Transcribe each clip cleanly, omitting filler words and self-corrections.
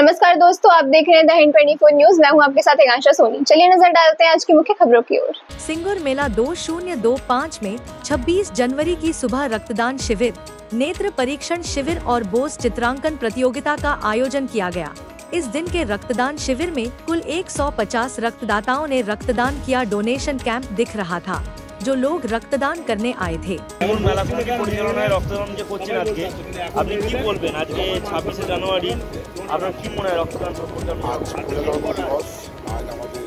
नमस्कार दोस्तों, आप देख रहे हैं द हिंद 24 न्यूज। मैं हूं आपके साथ आकांक्षा सोनी। चलिए नजर डालते हैं आज की मुख्य खबरों की ओर। सिंगुर मेला 2025 में 26 जनवरी की सुबह रक्तदान शिविर, नेत्र परीक्षण शिविर और बोस चित्रांकन प्रतियोगिता का आयोजन किया गया। इस दिन के रक्तदान शिविर में कुल 150 रक्तदाताओं ने रक्तदान किया। डोनेशन कैंप दिख रहा था, जो लोग रक्तदान करने आए थे। মেলা কমিটি পরিচালনায় রক্তদান যে করছেন আজকে, আপনি কি বলবেন? আজকে 26শে জানুয়ারি, আপনার কি মনে হয় রক্তদান সম্পর্কে? আজ আমাদের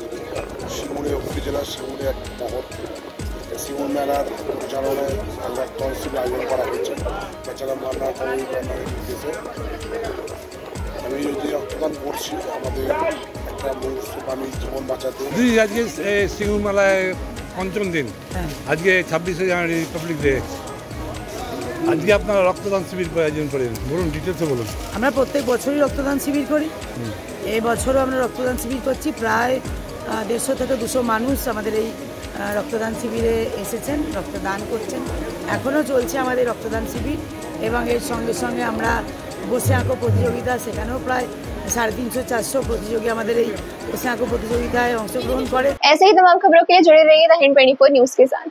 শিমুরে উপজেলার শিমুরে এক মহৎ শিমুর মেলার পরিচালনায় রক্তদান শিবির আয়োজন করা হয়েছে। তাছাড়া মান্না নির্দেশে আমি যদি রক্তদান করছি আমাদের একটা মানুষ জীবন বাঁচাতে। আজকে শিমুর মেলায় পঞ্চম দিন, আজকে 26শে জানুয়ারি রিপাবলিক ডে। আজকে আপনারা রক্তদান শিবির আয়োজন করেন, বলুন ডিটেলসে বলুন। আমরা প্রত্যেক বছরই রক্তদান শিবির করি। এই বছরও আমরা রক্তদান শিবির করছি। প্রায় 150 থেকে 200 মানুষ আমাদের এই রক্তদান শিবিরে এসেছেন, রক্তদান করছেন। এখনও চলছে আমাদের রক্তদান শিবির এবং এর সঙ্গে সঙ্গে আমরা বসে আঁকো প্রতিযোগিতা, সেখানেও প্রায় 350-400 प्रतियोगी हमारे बसे आंखों प्रतियोगिता अंशग्रहण करे। ऐसे ही तमाम खबरों के लिए जुड़े रहिए द हिंद 24 न्यूज के साथ।